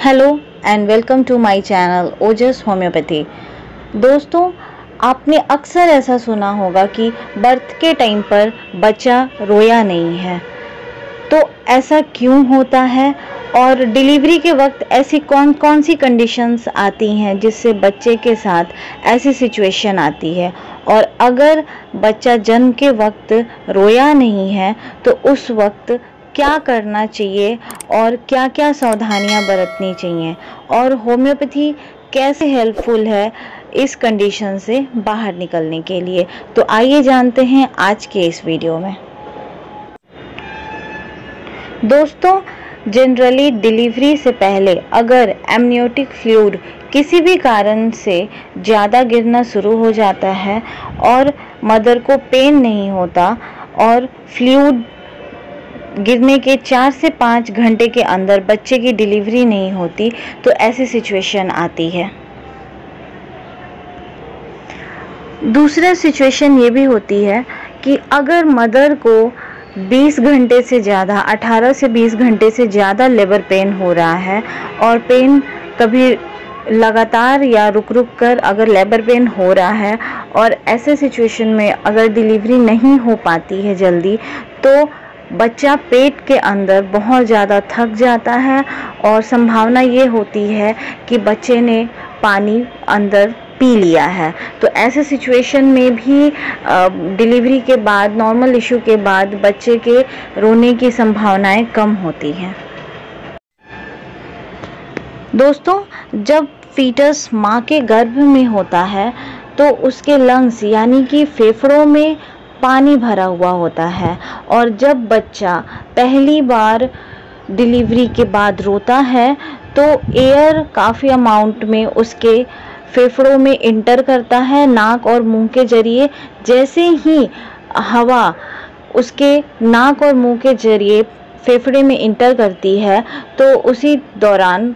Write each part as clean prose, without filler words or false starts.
Hello and welcome to my channel Ojas homeopathy. दोस्तों, आपने अक्सर ऐसा सुना होगा कि बर्थ के टाइम पर बच्चा रोया नहीं है। तो ऐसा क्यों होता है और डिलीवरी के वक्त ऐसी कौन कौन सी कंडीशंस आती हैं जिससे बच्चे के साथ ऐसी सिचुएशन आती है, और अगर बच्चा जन्म के वक्त रोया नहीं है तो उस वक्त क्या करना चाहिए और क्या क्या सावधानियां बरतनी चाहिए, और होम्योपैथी कैसे हेल्पफुल है इस कंडीशन से बाहर निकलने के लिए। तो आइए जानते हैं आज के इस वीडियो में। दोस्तों, जनरली डिलीवरी से पहले अगर एमनियोटिक फ्लूइड किसी भी कारण से ज़्यादा गिरना शुरू हो जाता है और मदर को पेन नहीं होता और फ्लूइड गिरने के 4 से 5 घंटे के अंदर बच्चे की डिलीवरी नहीं होती, तो ऐसी सिचुएशन आती है। दूसरा सिचुएशन ये भी होती है कि अगर मदर को 20 घंटे से ज़्यादा 18 से 20 घंटे से ज़्यादा लेबर पेन हो रहा है और पेन कभी लगातार या रुक रुक कर अगर लेबर पेन हो रहा है और ऐसे सिचुएशन में अगर डिलीवरी नहीं हो पाती है जल्दी, तो बच्चा पेट के अंदर बहुत ज़्यादा थक जाता है और संभावना ये होती है कि बच्चे ने पानी अंदर पी लिया है। तो ऐसे सिचुएशन में भी डिलीवरी के बाद, नॉर्मल इशू के बाद बच्चे के रोने की संभावनाएं कम होती हैं। दोस्तों, जब फीटस माँ के गर्भ में होता है तो उसके लंग्स यानी कि फेफड़ों में पानी भरा हुआ होता है, और जब बच्चा पहली बार डिलीवरी के बाद रोता है तो एयर काफ़ी अमाउंट में उसके फेफड़ों में इंटर करता है नाक और मुंह के जरिए। जैसे ही हवा उसके नाक और मुंह के जरिए फेफड़े में इंटर करती है तो उसी दौरान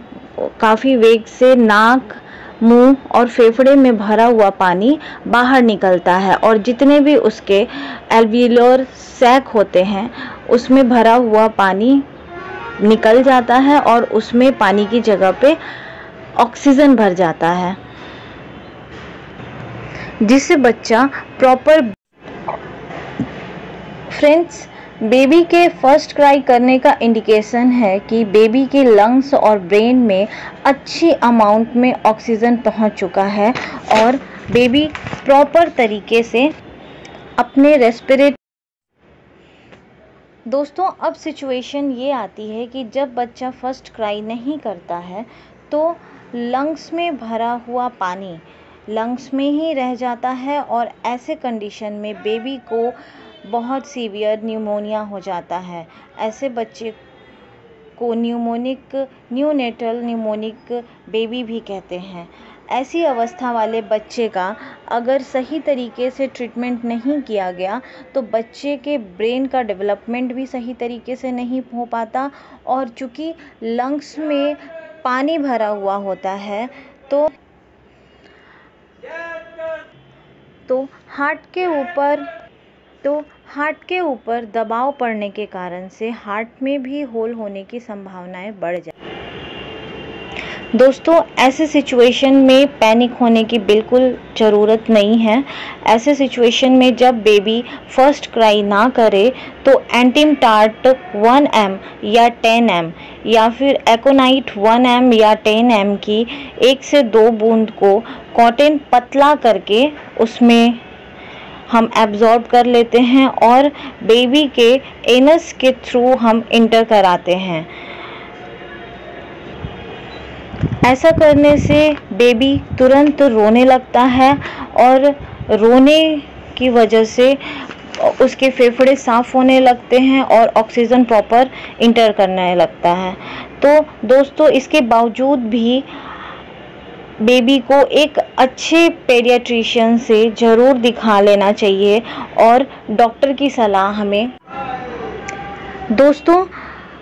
काफ़ी वेग से नाक, मुंह और फेफड़े में भरा हुआ पानी बाहर निकलता है, और जितने भी उसके एल्वियोलर सैक होते हैं उसमें भरा हुआ पानी निकल जाता है और उसमें पानी की जगह पे ऑक्सीजन भर जाता है, जिससे बच्चा प्रॉपर। फ्रेंड्स, बेबी के फर्स्ट क्राई करने का इंडिकेशन है कि बेबी के लंग्स और ब्रेन में अच्छी अमाउंट में ऑक्सीजन पहुंच चुका है और बेबी प्रॉपर तरीके से अपने रेस्पिरेट। दोस्तों, अब सिचुएशन ये आती है कि जब बच्चा फर्स्ट क्राई नहीं करता है तो लंग्स में भरा हुआ पानी लंग्स में ही रह जाता है, और ऐसे कंडीशन में बेबी को बहुत सीवियर न्यूमोनिया हो जाता है। ऐसे बच्चे को न्यूनेटल न्यूमोनिक बेबी भी कहते हैं। ऐसी अवस्था वाले बच्चे का अगर सही तरीके से ट्रीटमेंट नहीं किया गया तो बच्चे के ब्रेन का डेवलपमेंट भी सही तरीके से नहीं हो पाता, और चूँकि लंग्स में पानी भरा हुआ होता है तो हार्ट के ऊपर दबाव पड़ने के कारण से हार्ट में भी होल होने की संभावनाएं बढ़ जाती हैं। दोस्तों, ऐसे सिचुएशन में पैनिक होने की बिल्कुल ज़रूरत नहीं है। ऐसे सिचुएशन में जब बेबी फर्स्ट क्राई ना करे तो एंटिमटार्ट 1 ml या 10 ml या फिर एकोनाइट 1 ml या 10 ml की 1 से 2 बूंद को कॉटन पतला करके उसमें हम एब्जॉर्ब कर लेते हैं और बेबी के एनस के थ्रू हम इंटर कराते हैं। ऐसा करने से बेबी तुरंत रोने लगता है और रोने की वजह से उसके फेफड़े साफ होने लगते हैं और ऑक्सीजन प्रॉपर इंटर करने लगता है। तो दोस्तों, इसके बावजूद भी बेबी को एक अच्छे पेडियाट्रिशियन से ज़रूर दिखा लेना चाहिए और डॉक्टर की सलाह हमें। दोस्तों,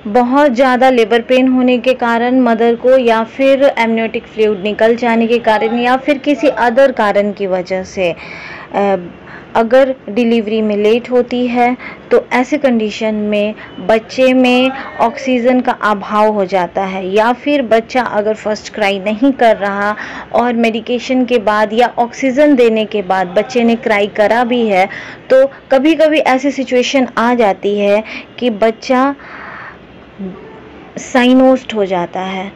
बहुत ज़्यादा लेबर पेन होने के कारण मदर को, या फिर एमनियोटिक फ्लूइड निकल जाने के कारण, या फिर किसी अदर कारण की वजह से अगर डिलीवरी में लेट होती है तो ऐसे कंडीशन में बच्चे में ऑक्सीजन का अभाव हो जाता है, या फिर बच्चा अगर फर्स्ट क्राई नहीं कर रहा और मेडिकेशन के बाद या ऑक्सीजन देने के बाद बच्चे ने क्राई करा भी है, तो कभी कभी ऐसी सिचुएशन आ जाती है कि बच्चा साइनोस्ड हो जाता है।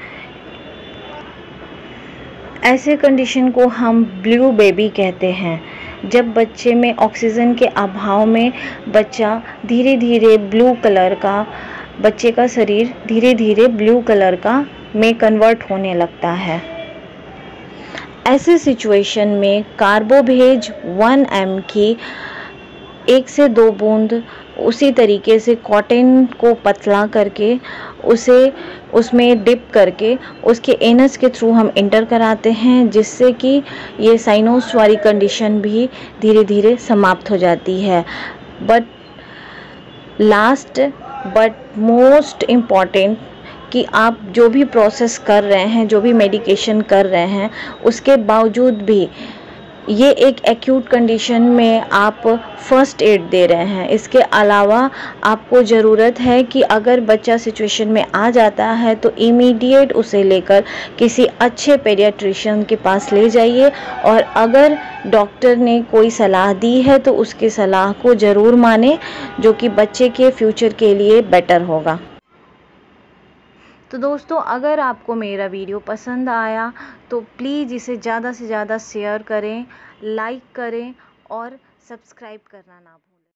ऐसे कंडीशन को हम ब्लू बेबी कहते हैं। जब बच्चे में ऑक्सीजन के अभाव में बच्चा धीरे धीरे ब्लू कलर का, बच्चे का शरीर धीरे धीरे ब्लू कलर का में कन्वर्ट होने लगता है। ऐसे सिचुएशन में कार्बोवेज 1 mg की 1 से 2 बूंद उसी तरीके से कॉटन को पतला करके उसे उसमें डिप करके उसके एनस के थ्रू हम इंटर कराते हैं, जिससे कि ये साइनोस वाली कंडीशन भी धीरे धीरे समाप्त हो जाती है। But last but most important कि आप जो भी प्रोसेस कर रहे हैं, जो भी मेडिकेशन कर रहे हैं, उसके बावजूद भी ये एक एक्यूट कंडीशन में आप फर्स्ट एड दे रहे हैं। इसके अलावा आपको ज़रूरत है कि अगर बच्चा सिचुएशन में आ जाता है तो इमीडिएट उसे लेकर किसी अच्छे पेडियाट्रिशियन के पास ले जाइए, और अगर डॉक्टर ने कोई सलाह दी है तो उसकी सलाह को ज़रूर माने, जो कि बच्चे के फ्यूचर के लिए बेटर होगा। तो दोस्तों, अगर आपको मेरा वीडियो पसंद आया तो प्लीज़ इसे ज़्यादा से ज़्यादा शेयर करें, लाइक करें और सब्सक्राइब करना ना भूलें।